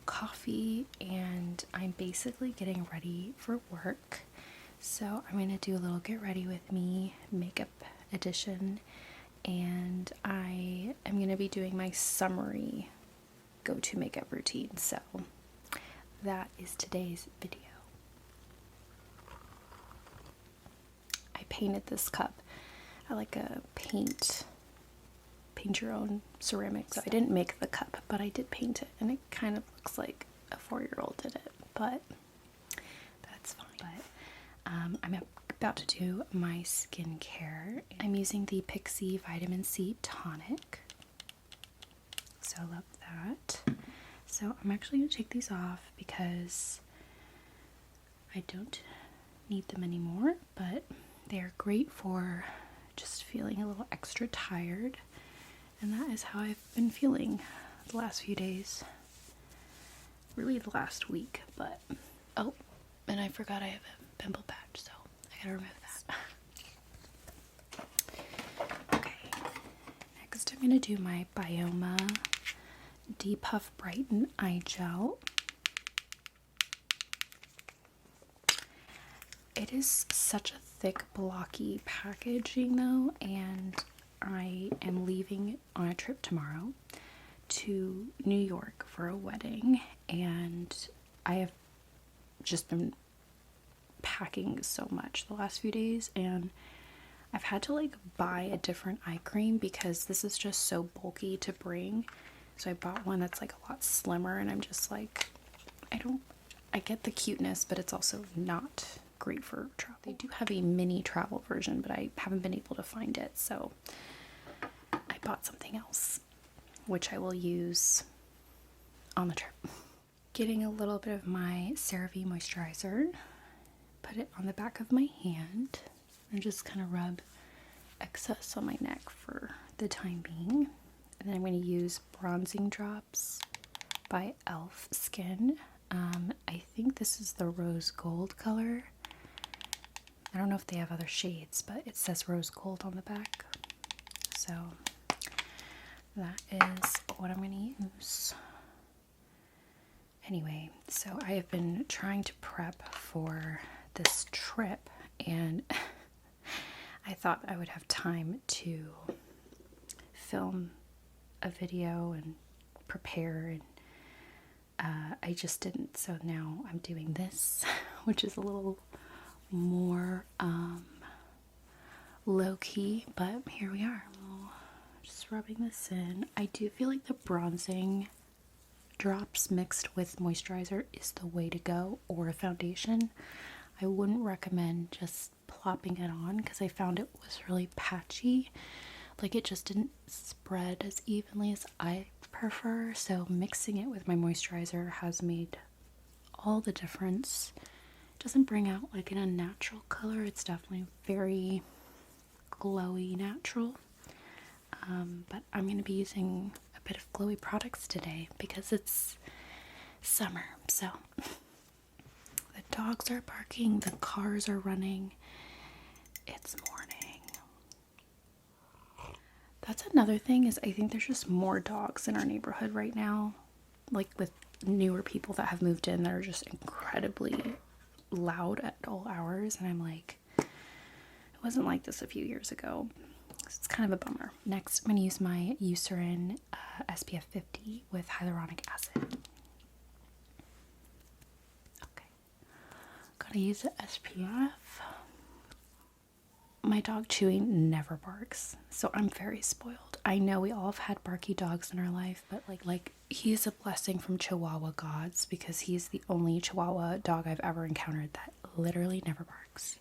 coffee and I'm basically getting ready for work. So I'm going to do a little get ready with me makeup edition, and I am going to be doing my summary go-to makeup routine. So that is today's video. I painted this cup. I like a paint your own ceramics. So I didn't make the cup, but I did paint it, and it kind of looks like a 4-year-old did it, but that's fine. But I'm about to do my skincare. I'm using the Pixie Vitamin C Tonic, so I love that. So I'm actually going to take these off because I don't need them anymore, but they're great for just feeling a little extra tired. And that is how I've been feeling the last few days. Really the last week, but oh, and I forgot I have a pimple patch, so I gotta remove that. Okay, next I'm gonna do my Bioma Depuff Brighten Eye Gel. It is such a thick, blocky packaging though, and I am leaving on a trip tomorrow to New York for a wedding, and I have just been packing so much the last few days, and I've had to like buy a different eye cream because this is just so bulky to bring. So I bought one that's like a lot slimmer, and I'm just like, I get the cuteness, but it's also not great for travel. They do have a mini travel version, but I haven't been able to find it, so I bought something else, which I will use on the trip. Getting a little bit of my CeraVe moisturizer, put it on the back of my hand, and just kind of rub excess on my neck for the time being. And then I'm going to use bronzing drops by e.l.f. Skin. I think this is the rose gold color. I don't know if they have other shades, but it says rose gold on the back. So that is what I'm going to use. Anyway, so I have been trying to prep for this trip, and I thought I would have time to film a video and prepare, and I just didn't. So now I'm doing this, which is a little more low-key, but here we are. Just rubbing this in. I do feel like the bronzing drops mixed with moisturizer is the way to go, or a foundation. I wouldn't recommend just plopping it on because I found it was really patchy. Like it just didn't spread as evenly as I prefer, so mixing it with my moisturizer has made all the difference. It doesn't bring out like an unnatural color. It's definitely very glowy natural. But I'm going to be using a bit of glowy products today because it's summer. So the dogs are barking, the cars are running, it's morning. That's another thing, is I think there's just more dogs in our neighborhood right now, like with newer people that have moved in that are just incredibly loud at all hours, and I'm like, it wasn't like this a few years ago. It's kind of a bummer. Next, I'm going to use my Eucerin SPF 50 with hyaluronic acid. Okay. Gotta use the SPF. My dog Chewy never barks, so I'm very spoiled. I know we all have had barky dogs in our life, but like he's a blessing from Chihuahua gods because he's the only Chihuahua dog I've ever encountered that literally never barks.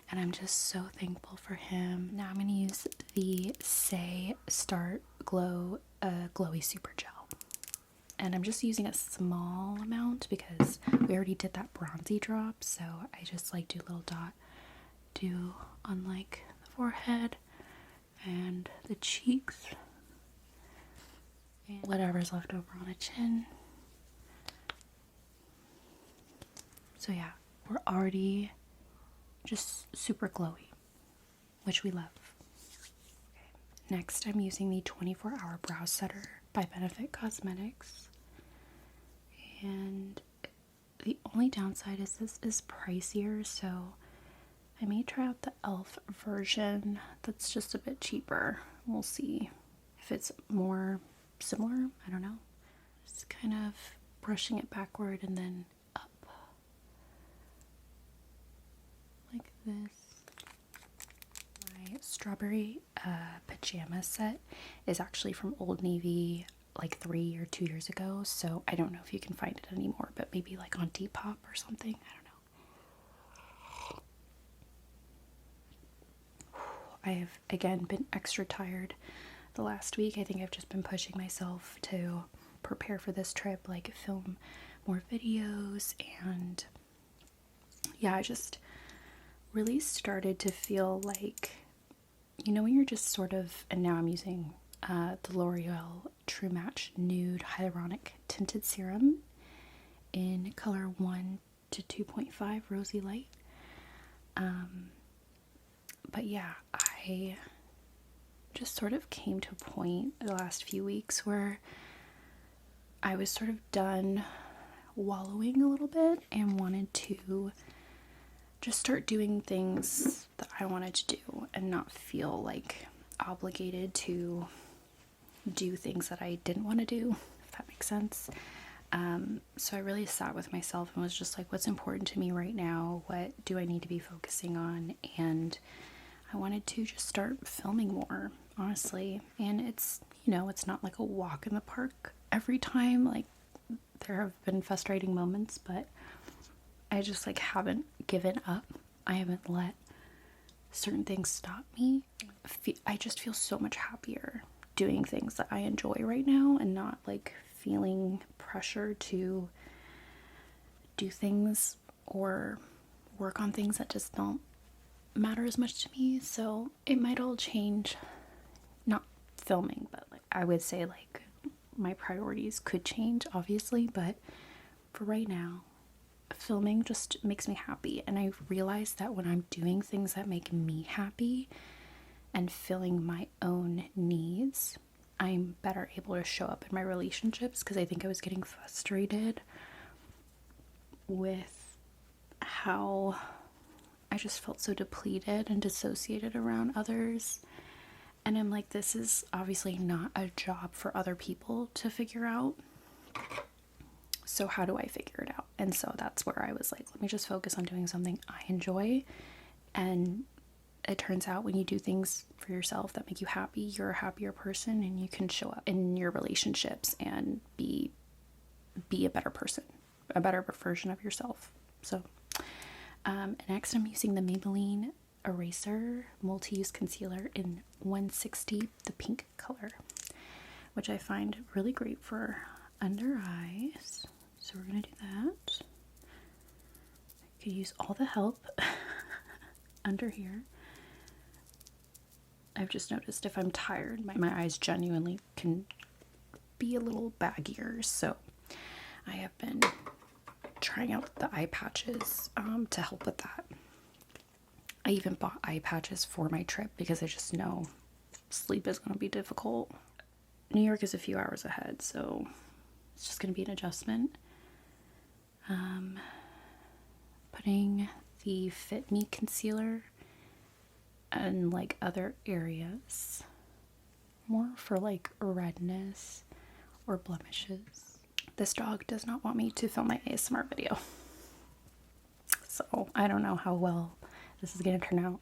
And I'm just so thankful for him. Now I'm going to use the Say Start Glow Glowy Super Gel. And I'm just using a small amount because we already did that bronzy drop. So I just like do a little dot, do on like the forehead and the cheeks. And whatever's left over on the chin. So yeah, we're already just super glowy, which we love. Okay. Next, I'm using the 24-Hour Brow Setter by Benefit Cosmetics. and the only downside is this is pricier, so I may try out the e.l.f. version that's just a bit cheaper. We'll see if it's more similar. I don't know. Just kind of brushing it backward and then up like this. My strawberry pajama set is actually from Old Navy like 3 or 2 years ago, so I don't know if you can find it anymore, but maybe like on Depop or something. I don't know. I have again been extra tired the last week. I think I've just been pushing myself to prepare for this trip, like film more videos, and yeah, I just really started to feel like, you know, when you're just sort of, and now I'm using the L'Oreal True Match Nude Hyaluronic Tinted Serum in color 1 to 2.5 Rosy Light. But yeah, I just sort of came to a point the last few weeks where I was sort of done wallowing a little bit and wanted to just start doing things that I wanted to do and not feel like obligated to do things that I didn't want to do, if that makes sense. So I really sat with myself and was just like, what's important to me right now? What do I need to be focusing on? And I wanted to just start filming more, honestly. And it's, you know, it's not like a walk in the park every time. Like, there have been frustrating moments, but I just like haven't given up. I haven't let certain things stop me. I just feel so much happier doing things that I enjoy right now and not like feeling pressure to do things or work on things that just don't matter as much to me. So it might all change, not filming, but like I would say like my priorities could change, obviously, but for right now, filming just makes me happy. And I realize that when I'm doing things that make me happy and filling my own needs, I'm better able to show up in my relationships, because I think I was getting frustrated with how I just felt so depleted and dissociated around others. And I'm like, this is obviously not a job for other people to figure out. So how do I figure it out? And so that's where I was like, let me just focus on doing something I enjoy. And it turns out when you do things for yourself that make you happy, you're a happier person and you can show up in your relationships and be a better person, a better version of yourself. So next I'm using the Maybelline Eraser Multi-Use Concealer in 160, the pink color, which I find really great for under eyes. So we're gonna do that. I could use all the help under here. I've just noticed if I'm tired, my eyes genuinely can be a little baggier, so I have been trying out the eye patches to help with that. I even bought eye patches for my trip because I just know sleep is going to be difficult. New York is a few hours ahead, so it's just going to be an adjustment. Putting the Fit Me concealer and like other areas, more for like redness or blemishes. This dog does not want me to film my ASMR video, so I don't know how well this is gonna turn out.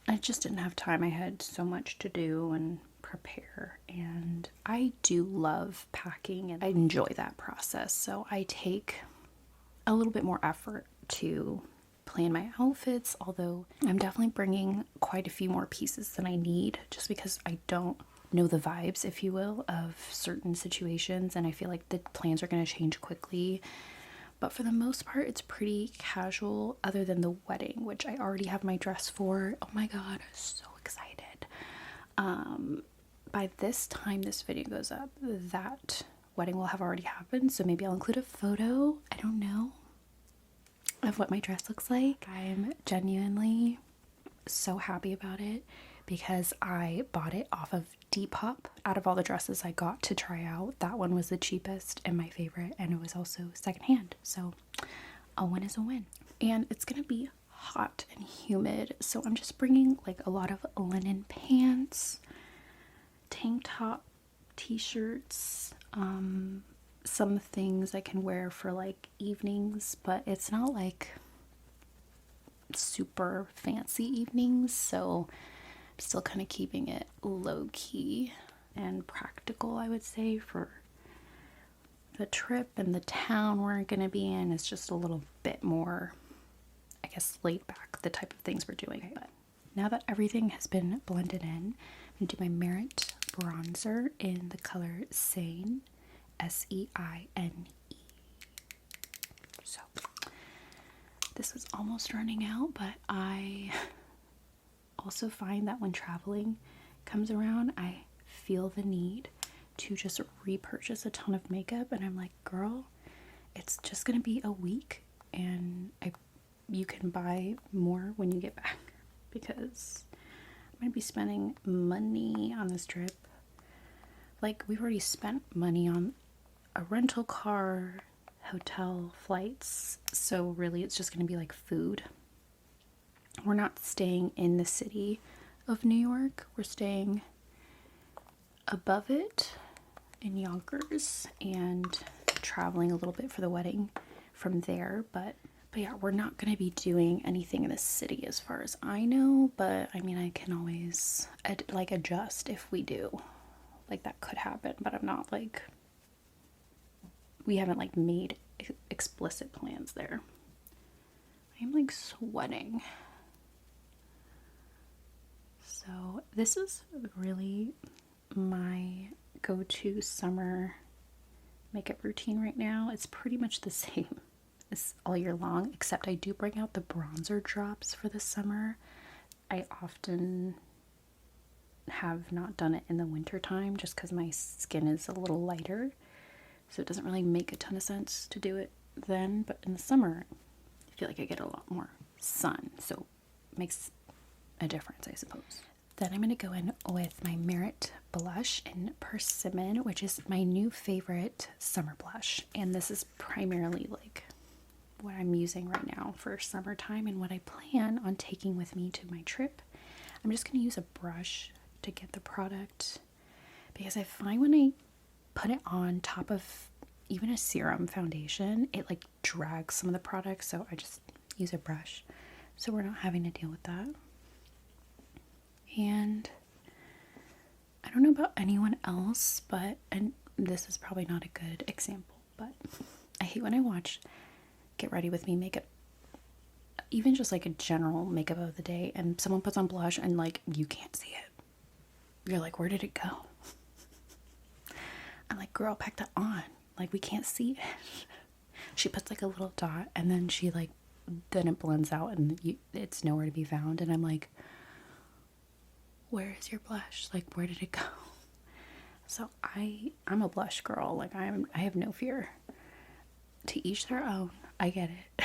I just didn't have time. I had so much to do and prepare, and I do love packing and I enjoy that process, so I take a little bit more effort to plan my outfits, although I'm definitely bringing quite a few more pieces than I need just because I don't know the vibes, if you will, of certain situations, and I feel like the plans are going to change quickly. But for the most part, it's pretty casual, other than the wedding, which I already have my dress for. Oh my god, so excited. By this time this video goes up, that wedding will have already happened, so maybe I'll include a photo, I don't know, of what my dress looks like. I'm genuinely so happy about it because I bought it off of Depop. Out of all the dresses I got to try out, that one was the cheapest and my favorite, and it was also secondhand. So a win is a win. And it's gonna be hot and humid, so I'm just bringing like a lot of linen pants, tank top, t-shirts, some things I can wear for like evenings, but it's not like super fancy evenings, so I'm still kind of keeping it low-key and practical, I would say, for the trip. And the town we're going to be in is just a little bit more, I guess, laid back, the type of things we're doing. But now that everything has been blended in, I'm going to do my Merit bronzer in the color Seine, S-E-I-N-E. So this is almost running out, but I also find that when traveling comes around, I feel the need to just repurchase a ton of makeup, and I'm like, girl, it's just gonna be a week, and you can buy more when you get back, because I'm gonna be spending money on this trip. Like, we've already spent money on a rental car, hotel, flights, so really it's just gonna be like food. We're not staying in the city of New York, we're staying above it in Yonkers and traveling a little bit for the wedding from there. But yeah, we're not going to be doing anything in the city as far as I know, but I mean, I can always like adjust if we do. Like, that could happen, but I'm not like, we haven't like made explicit plans there. I'm like sweating. So this is really my go-to summer makeup routine right now. It's pretty much the same as all year long, except I do bring out the bronzer drops for the summer. I often have not done it in the winter time just because my skin is a little lighter, so it doesn't really make a ton of sense to do it then. But in the summer, I feel like I get a lot more sun, so it makes a difference, I suppose. Then I'm going to go in with my Merit blush in Persimmon, which is my new favorite summer blush. And this is primarily like what I'm using right now for summertime and what I plan on taking with me to my trip. I'm just going to use a brush to get the product, because I find when I put it on top of even a serum foundation, it like drags some of the product, so I just use a brush so we're not having to deal with that. And I don't know about anyone else, but, and this is probably not a good example, but I hate when I watch Get Ready With Me makeup, even just like a general makeup of the day, and someone puts on blush and like you can't see it. You're like, where did it go? I'm like, girl, pack that on. Like, we can't see it. She puts like a little dot, and then she like, then it blends out and it's nowhere to be found. And I'm like, where is your blush? Like, where did it go? So I'm a blush girl. Like, I have no fear. To each their own. I get it.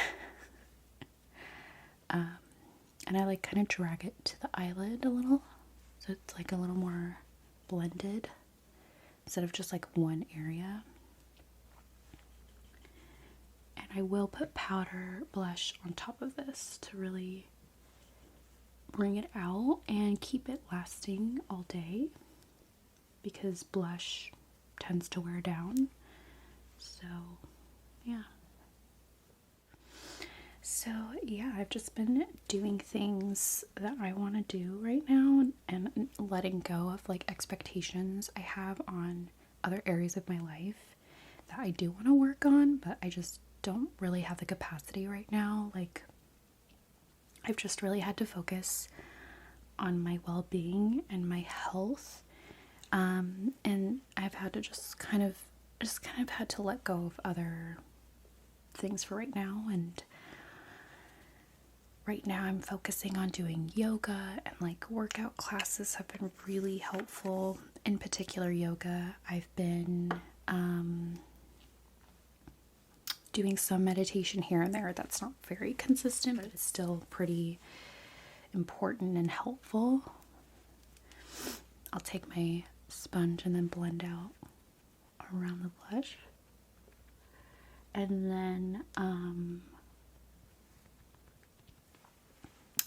And I like kind of drag it to the eyelid a little, so it's like a little more blended instead of just like one area. And I will put powder blush on top of this to really bring it out and keep it lasting all day, because blush tends to wear down. So yeah. So yeah, I've just been doing things that I want to do right now and letting go of like expectations I have on other areas of my life that I do want to work on, but I just don't really have the capacity right now. Like, I've just really had to focus on my well-being and my health, and I've had to just kind of had to let go of other things for right now. And right now I'm focusing on doing yoga, and like workout classes have been really helpful. In particular, yoga. I've been doing some meditation here and there. That's not very consistent, but it's still pretty important and helpful. take my sponge and then blend out around the blush. And then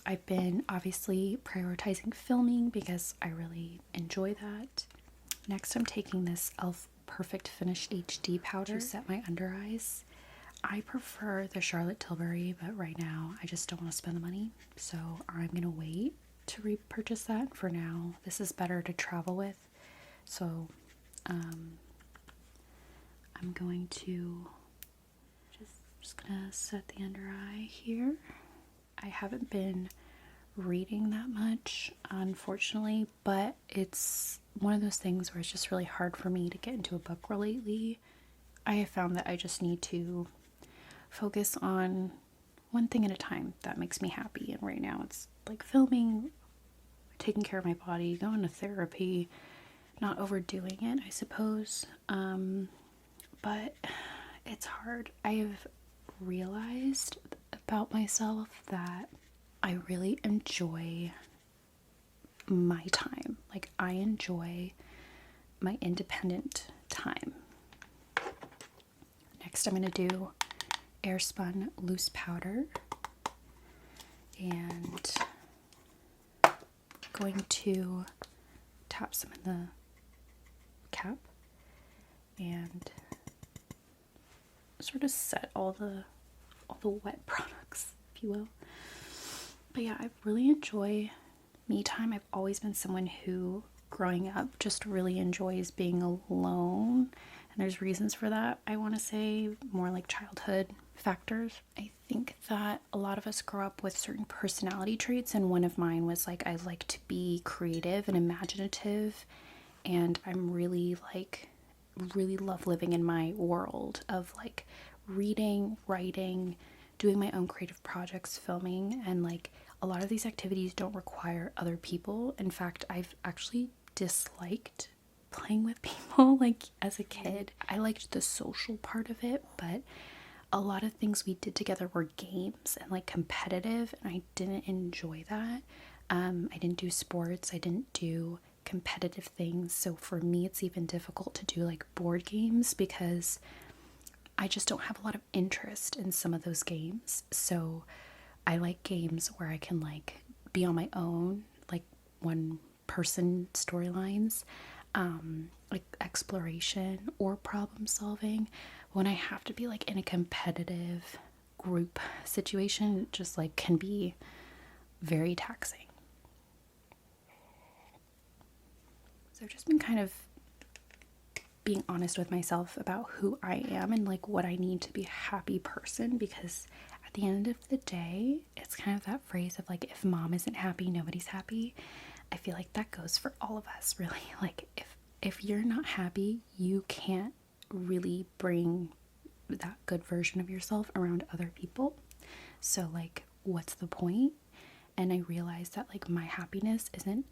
I've been obviously prioritizing filming because I really enjoy that. Next, I'm taking this e.l.f. Perfect Finish HD powder to set my under eyes. I prefer the Charlotte Tilbury, but right now I just don't want to spend the money, so I'm gonna wait to repurchase that. For now, this is better to travel with, so I'm going to just gonna set the under eye here. I haven't been reading that much, unfortunately, but it's one of those things where it's just really hard for me to get into a book lately. I have found that I just need to focus on one thing at a time that makes me happy, and right now it's like filming, taking care of my body, going to therapy, not overdoing it, I suppose. But it's hard. I've realized about myself that I really enjoy my time. Like, I enjoy my independent time. Next, I'm going to do Airspun loose powder, and going to tap some in the cap and sort of set all the wet products, if you will. But yeah, I really enjoy me time. I've always been someone who, growing up, just really enjoys being alone, and there's reasons for that. I want to say more like childhood factors. I think that a lot of us grow up with certain personality traits, and one of mine was like, I like to be creative and imaginative, and I'm really love living in my world of like reading, writing, doing my own creative projects, filming, and like a lot of these activities don't require other people. In fact, I've actually disliked playing with people. Like, as a kid, I liked the social part of it, but a lot of things we did together were games and like competitive, and I didn't enjoy that. I didn't do sports, I didn't do competitive things, so for me it's even difficult to do like board games because I just don't have a lot of interest in some of those games. So I like games where I can like be on my own, like one person storylines, like exploration or problem solving. When I have to be like in a competitive group situation, it just like can be very taxing. So I've just been kind of being honest with myself about who I am and like what I need to be a happy person, because at the end of the day, it's kind of that phrase of like, if mom isn't happy, nobody's happy. I feel like that goes for all of us, really. Like, if you're not happy, you can't really bring that good version of yourself around other people. So like, what's the point? And I realized that like my happiness isn't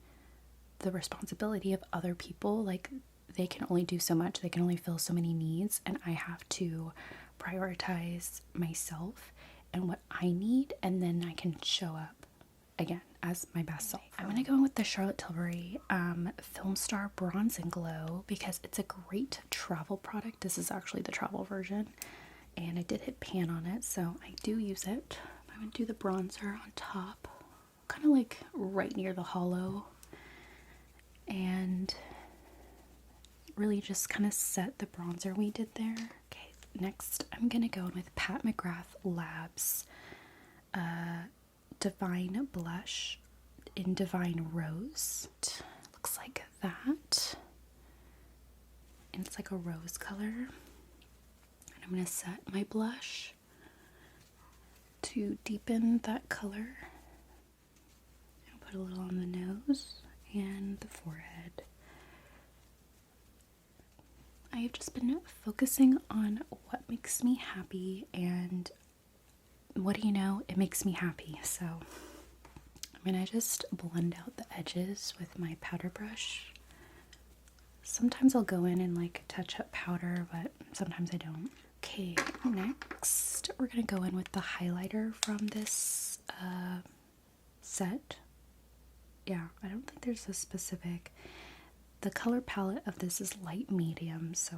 the responsibility of other people. Like, they can only do so much, they can only fill so many needs, and I have to prioritize myself and what I need, and then I can show up again as my best self. I'm gonna go in with the Charlotte Tilbury Film Star Bronze and Glow because it's a great travel product. This is actually the travel version, and I did hit pan on it, so I do use it. I'm gonna do the bronzer on top, kind of like right near the hollow, and really just kind of set the bronzer we did there. Okay, next I'm gonna go in with Pat McGrath Labs Divine Blush in Divine Rose. It looks like that, and it's like a rose color. And I'm gonna set my blush to deepen that color. I'll put a little on the nose and the forehead. I've just been focusing on what makes me happy, and what do you know, it makes me happy. So I'm gonna just blend out the edges with my powder brush. Sometimes I'll go in and like touch up powder, but sometimes I don't. Okay, next we're gonna go in with the highlighter from this set. Yeah, I don't think there's a specific. the color palette of this is light medium, so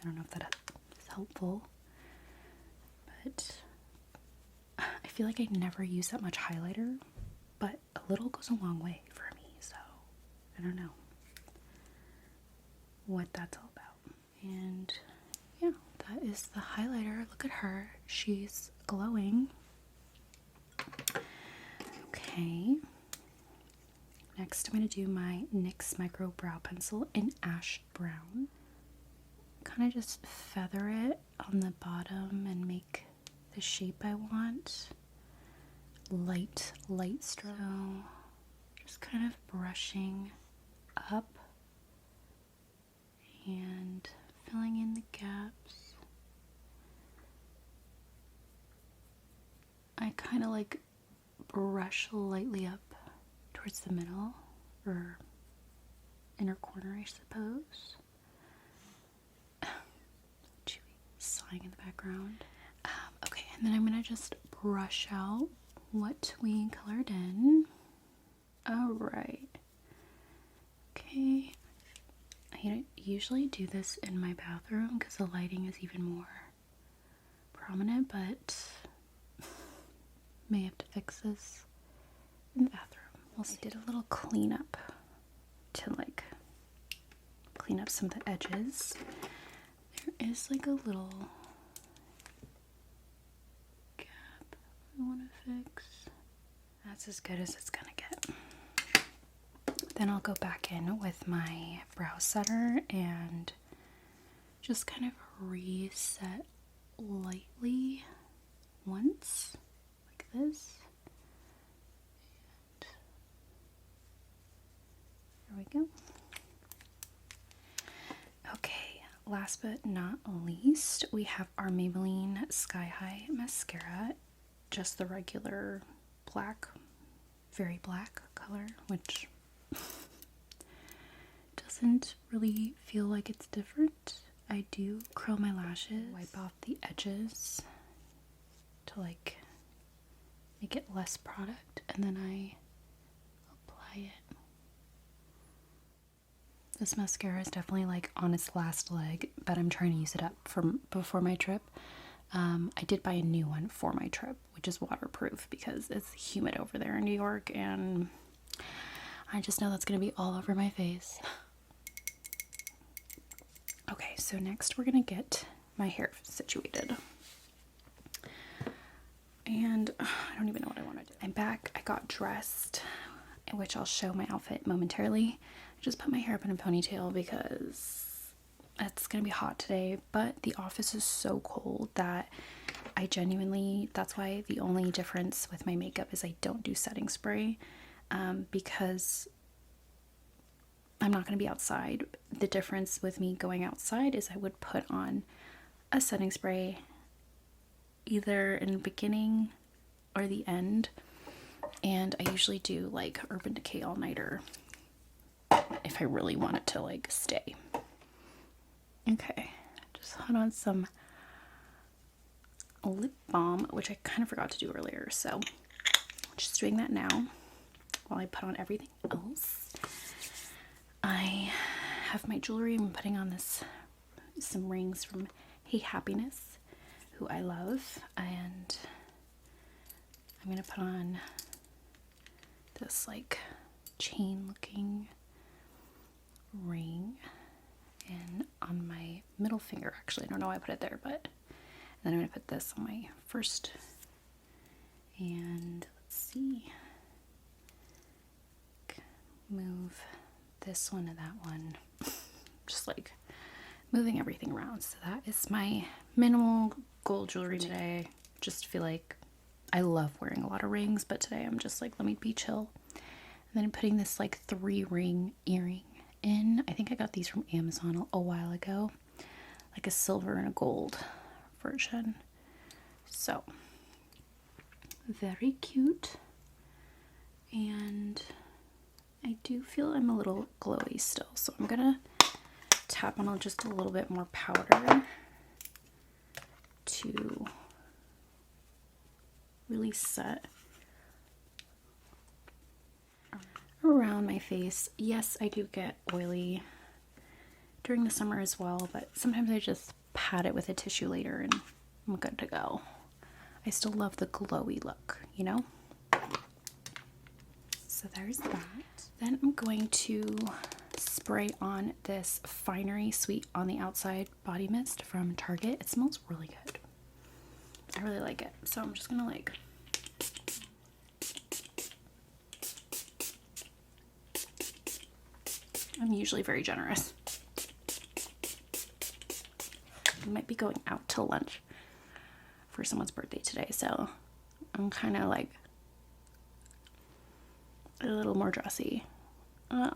I don't know if that is helpful. But I feel like I never use that much highlighter, but a little goes a long way for me, so I don't know what that's all about. And yeah, that is the highlighter. Look at her. She's glowing. Okay. Next, I'm going to do my NYX Micro Brow Pencil in Ash Brown. Kind of just feather it on the bottom and make the shape I want. Light stroke. So, just kind of brushing up and filling in the gaps. I kind of like brush lightly up towards the middle or inner corner, I suppose. Chewy sighing in the background. Okay, and then I'm gonna just brush out what we colored in. Alright. Okay. I usually do this in my bathroom because the lighting is even more prominent, but may have to fix this in the bathroom. Also did a little cleanup to like clean up some of the edges. There is like a little gap I want to fix. That's as good as it's gonna get. Then I'll go back in with my brow setter and just kind of reset lightly once, like this. And there we go. Okay, last but not least, we have our Maybelline Sky High Mascara. Just the regular black, very black color, which doesn't really feel like it's different. I do curl my lashes, wipe off the edges to like make it less product, and then I apply it. This mascara is definitely like on its last leg, but I'm trying to use it up from before my trip. I did buy a new one for my trip, which is waterproof because it's humid over there in New York, and I just know that's going to be all over my face. Okay, so next we're going to get my hair situated. And I don't even know what I want to do. I'm back. I got dressed, in which I'll show my outfit momentarily. I just put my hair up in a ponytail because it's going to be hot today, but the office is so cold that I genuinely, that's why the only difference with my makeup is I don't do setting spray. Because I'm not going to be outside. The difference with me going outside is I would put on a setting spray either in the beginning or the end, and I usually do like Urban Decay all-nighter if I really want it to like stay. Okay, just put on some lip balm, which I kind of forgot to do earlier, so just doing that now while I put on everything else. I have my jewelry. I'm putting on some rings from Hey Happiness, who I love, and I'm gonna put on this like chain looking ring and on my middle finger. Actually, I don't know why I put it there, but then I'm gonna put this on my first, and let's see, move this one to that one, just like moving everything around. So that is my minimal gold jewelry today. Just feel like I love wearing a lot of rings, but today I'm just like, let me be chill. And then I'm putting this like 3-ring earring in. I think I got these from Amazon a while ago, like a silver and a gold version. So very cute, and I do feel I'm a little glowy still, so I'm gonna tap on just a little bit more powder to really set around my face. Yes, I do get oily during the summer as well, but sometimes I just pat it with a tissue later and I'm good to go. I still love the glowy look, you know? So there's that. Then I'm going to spray on this Finery Sweet on the Outside body mist from Target. It smells really good. I really like it. So I'm just gonna like I'm usually very generous. I might be going out to lunch for someone's birthday today, so I'm kind of like a little more dressy.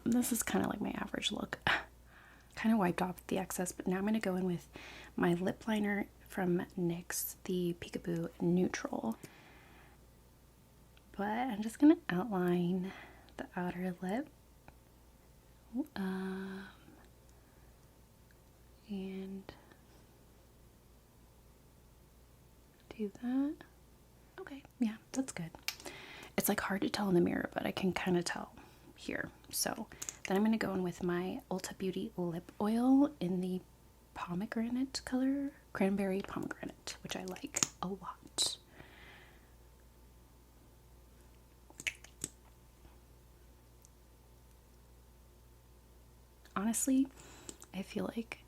This is kind of like my average look. Kind of wiped off the excess, but now I'm going to go in with my lip liner from NYX, the Peekaboo Neutral. But I'm just going to outline the outer lip. And do that. Okay, yeah, that's good. It's like hard to tell in the mirror, but I can kind of tell here. So then I'm going to go in with my Ulta Beauty lip oil in the pomegranate color, cranberry pomegranate, which I like a lot. Honestly, I feel like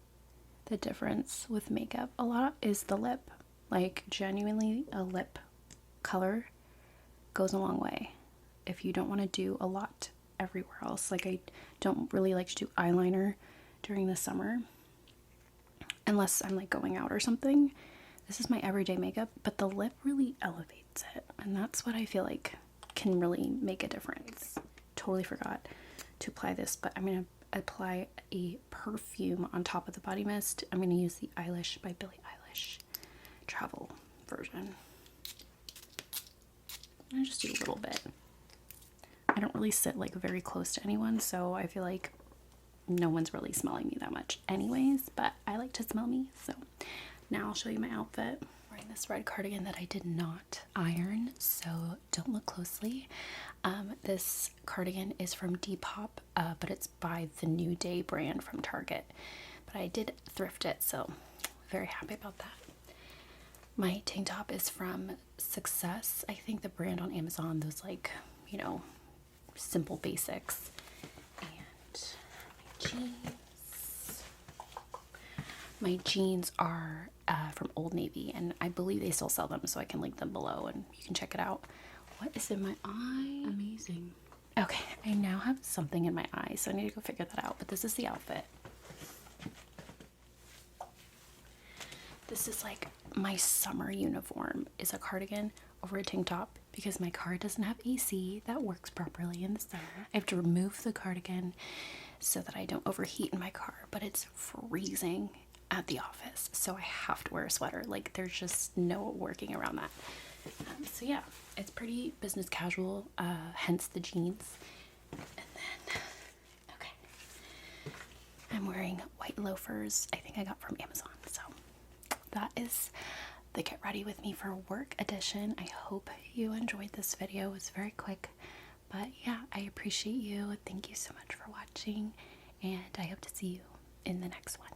the difference with makeup a lot is the lip. Like, genuinely, a lip color goes a long way if you don't want to do a lot everywhere else. Like, I don't really like to do eyeliner during the summer unless I'm like going out or something. This is my everyday makeup, but the lip really elevates it, and that's what I feel like can really make a difference. Totally forgot to apply this, but I'm gonna apply a perfume on top of the body mist. I'm gonna use the Eilish by Billie Eilish travel version. I just do a little bit. I don't really sit like very close to anyone, so I feel like no one's really smelling me that much anyways, but I like to smell me. So now I'll show you my outfit. I'm wearing this red cardigan that I did not iron, so don't look closely. This cardigan is from Depop, but it's by the New Day brand from Target, but I did thrift it, so very happy about that. My tank top is from Success, I think, the brand on Amazon, those like, you know, simple basics. And my jeans are from Old Navy, and I believe they still sell them, so I can link them below and you can check it out. What is in my eye? Amazing. Okay, I now have something in my eye, so I need to go figure that out, but this is the outfit. This is like my summer uniform, is a cardigan over a tank top because my car doesn't have AC that works properly in the summer. I have to remove the cardigan so that I don't overheat in my car, but it's freezing at the office, so I have to wear a sweater. Like, there's just no working around that. So yeah, it's pretty business casual, hence the jeans. And then, okay, I'm wearing white loafers, I think I got from Amazon. So that is the get ready with me for work edition. I hope you enjoyed this video. It was very quick, but yeah, I appreciate you. Thank you so much for watching, and I hope to see you in the next one.